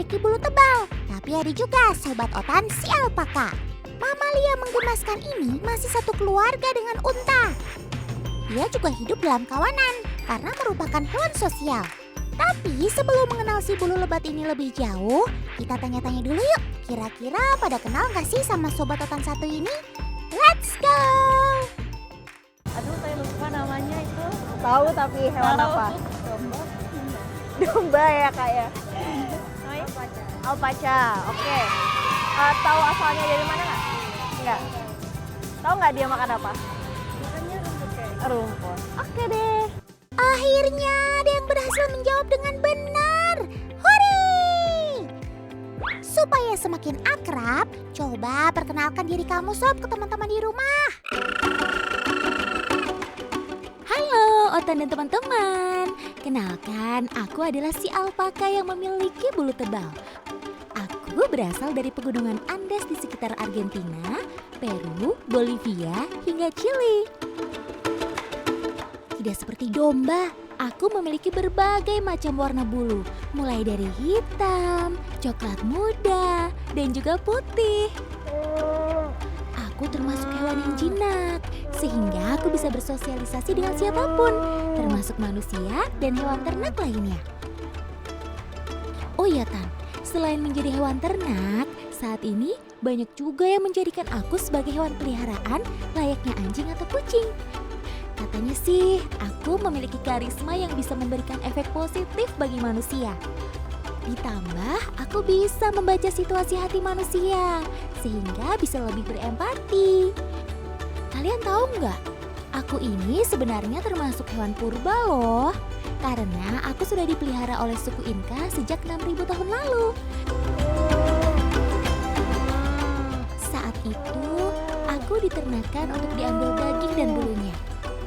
memiliki bulu tebal. Tapi ada juga sobat Otan si alpaka. Mamalia menggemaskan ini masih satu keluarga dengan unta. Dia juga hidup dalam kawanan karena merupakan hewan sosial. Tapi sebelum mengenal si bulu lebat ini lebih jauh, kita tanya-tanya dulu yuk. Kira-kira pada kenal gak sih sama sobat Otan satu ini? Let's go! Aduh, saya lupa namanya itu. Tahu tapi hewan apa? Domba. Domba ya kak ya? Alpaca. Alpaca, oke. Tahu asalnya dari mana nggak? Nggak. Tahu nggak dia makan apa? Bukannya rumput kayak. Rumput. Oke deh. Akhirnya ada yang berhasil menjawab dengan benar. Hore! Supaya semakin akrab, coba perkenalkan diri kamu sob ke teman-teman di rumah. Halo Otan dan teman-teman. Kenalkan, aku adalah si alpaka yang memiliki bulu tebal. Aku berasal dari pegunungan Andes di sekitar Argentina, Peru, Bolivia, hingga Chili. Tidak seperti domba, aku memiliki berbagai macam warna bulu, mulai dari hitam, coklat muda, dan juga putih. Aku termasuk hewan yang jinak, sehingga aku bisa bersosialisasi dengan siapapun, termasuk manusia dan hewan ternak lainnya. Oh iya Tan, selain menjadi hewan ternak, saat ini banyak juga yang menjadikan aku sebagai hewan peliharaan layaknya anjing atau kucing. Katanya sih, aku memiliki karisma yang bisa memberikan efek positif bagi manusia. Ditambah, aku bisa membaca situasi hati manusia, sehingga bisa lebih berempati. Kalian tahu nggak? Aku ini sebenarnya termasuk hewan purba loh. Karena aku sudah dipelihara oleh suku Inka sejak 6.000 tahun lalu. Saat itu, aku diternakan untuk diambil daging dan bulunya.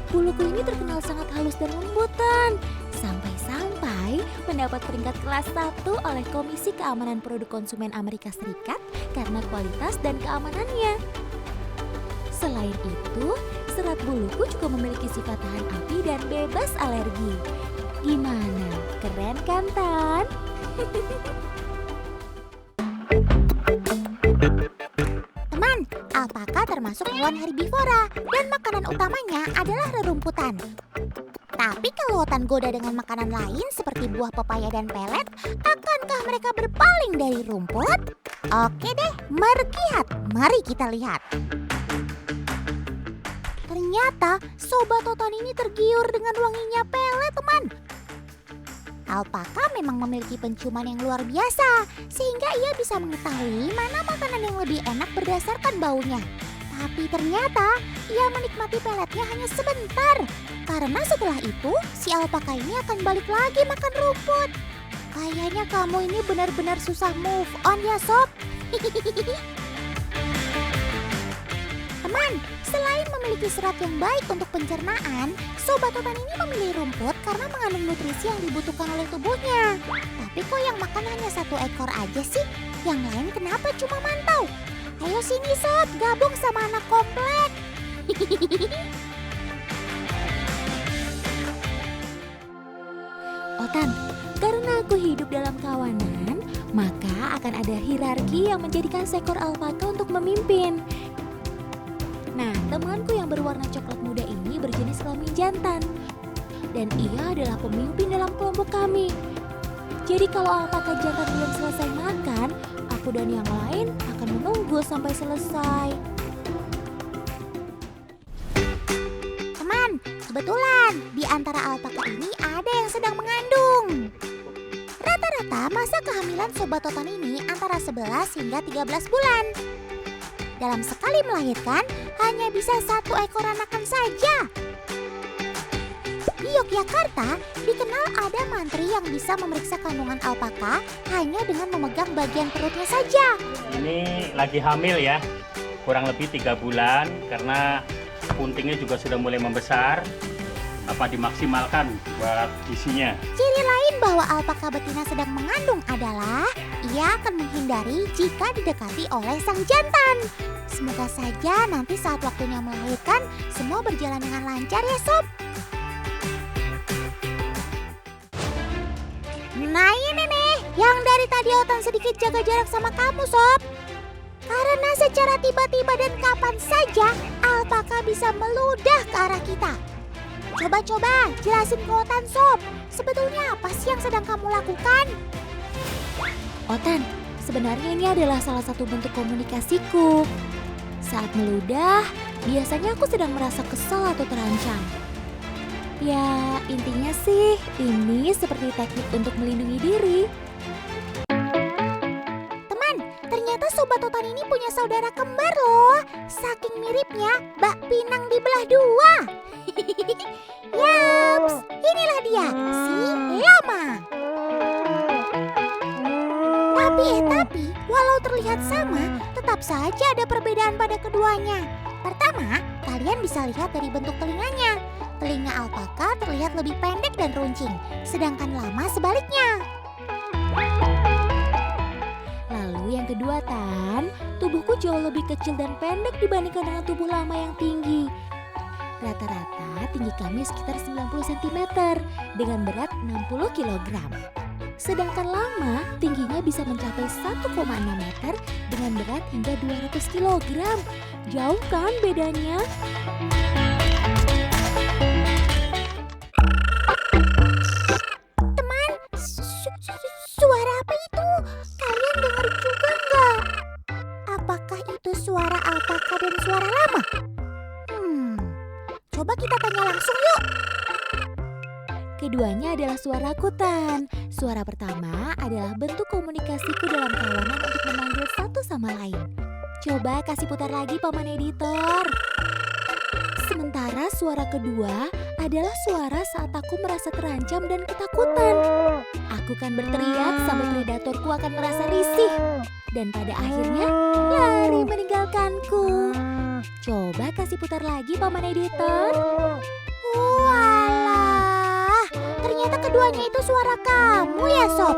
Buluku ini terkenal sangat halus dan lembutan. Sampai-sampai mendapat peringkat kelas 1 oleh Komisi Keamanan Produk Konsumen Amerika Serikat karena kualitas dan keamanannya. Selain itu, serat buluku juga memiliki sifat tahan api dan bebas alergi. Gimana? Keren kan, Tan? Teman, alpaka termasuk hewan herbivora dan makanan utamanya adalah rerumputan. Tapi kalau Otan goda dengan makanan lain seperti buah pepaya dan pelet, akankah mereka berpaling dari rumput? Oke deh, merkihat. Mari kita lihat. Ternyata sobat Otan ini tergiur dengan wanginya pelet, teman. Alpaka memang memiliki penciuman yang luar biasa, sehingga ia bisa mengetahui mana makanan yang lebih enak berdasarkan baunya. Tapi ternyata ia menikmati peletnya hanya sebentar. Karena setelah itu, si alpaka ini akan balik lagi makan rumput. Kayaknya kamu ini benar-benar susah move on ya sob. Teman, selain memiliki serat yang baik untuk pencernaan, sobat Otan ini memilih rumput karena mengandung nutrisi yang dibutuhkan oleh tubuhnya. Tapi kok yang makan hanya 1 ekor aja sih? Yang lain kenapa cuma mantau? Ayo sini sob, gabung sama anak komplek. Otan, karena aku hidup dalam kawanan, maka akan ada hierarki yang menjadikan seekor alpaka untuk memimpin. Nah, temanku yang berwarna coklat muda ini berjenis kelamin jantan. Dan ia adalah pemimpin dalam kelompok kami. Jadi kalau alpaka jantan belum selesai makan, aku dan yang lain akan menunggu sampai selesai. Teman, kebetulan di antara alpaka ini ada yang sedang mengandung. Rata-rata masa kehamilan sobat Otan ini antara 11 hingga 13 bulan. Dalam sekali melahirkan, hanya bisa 1 ekor anakan saja. Di Yogyakarta, dikenal ada mantri yang bisa memeriksa kandungan alpaka hanya dengan memegang bagian perutnya saja. Ini lagi hamil ya, kurang lebih 3 bulan karena puntingnya juga sudah mulai membesar. Dimaksimalkan buat isinya. Ciri lain bahwa alpaka betina sedang mengandung adalah ia akan menghindari jika didekati oleh sang jantan. Semoga saja nanti saat waktunya melahirkan semua berjalan dengan lancar ya sob. Nah ini nih, Yang dari tadi Otan sedikit jaga jarak sama kamu, Sob. Karena secara tiba-tiba dan kapan saja alpaka bisa meludah ke arah kita. Coba-coba jelasin ke Otan, Sob. Sebetulnya apa sih yang sedang kamu lakukan? Otan, sebenarnya ini adalah salah satu bentuk komunikasiku. Saat meludah, biasanya aku sedang merasa kesal atau terancam. Ya, intinya sih ini seperti teknik untuk melindungi diri. Ternyata Sobat Otan ini punya saudara kembar loh. Saking miripnya, bak pinang dibelah dua. Yaps, inilah dia, si Lama. Tapi, walau terlihat sama, tetap saja ada perbedaan pada keduanya. Pertama, kalian bisa lihat dari bentuk telinganya. Telinga alpaka terlihat lebih pendek dan runcing, sedangkan Lama sebaliknya. Lalu yang kedua, Tan, tubuhku jauh lebih kecil dan pendek dibandingkan dengan tubuh Lama yang tinggi. Rata-rata tinggi kami sekitar 90 cm dengan berat 60 kg. Sedangkan Lama tingginya bisa mencapai 1,6 meter dengan berat hingga 200 kg. Jauh kan bedanya? Suara apa itu? Kalian dengar juga nggak? Apakah itu suara alpaka dan suara Lama? Coba kita tanya langsung yuk. Keduanya adalah suara Tan. Suara pertama adalah bentuk komunikasiku dalam kawanan untuk memanggil satu sama lain. Coba kasih putar lagi, Paman Editor. Sementara suara kedua adalah suara saat aku merasa terancam dan ketakutan. Aku kan berteriak sampai predatorku akan merasa risih. Dan pada akhirnya lari meninggalkanku. Coba kasih putar lagi, Paman Editor. Walah, ternyata keduanya itu suara kamu ya, Sob.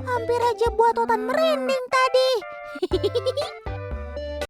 Hampir aja buat Otan merinding tadi.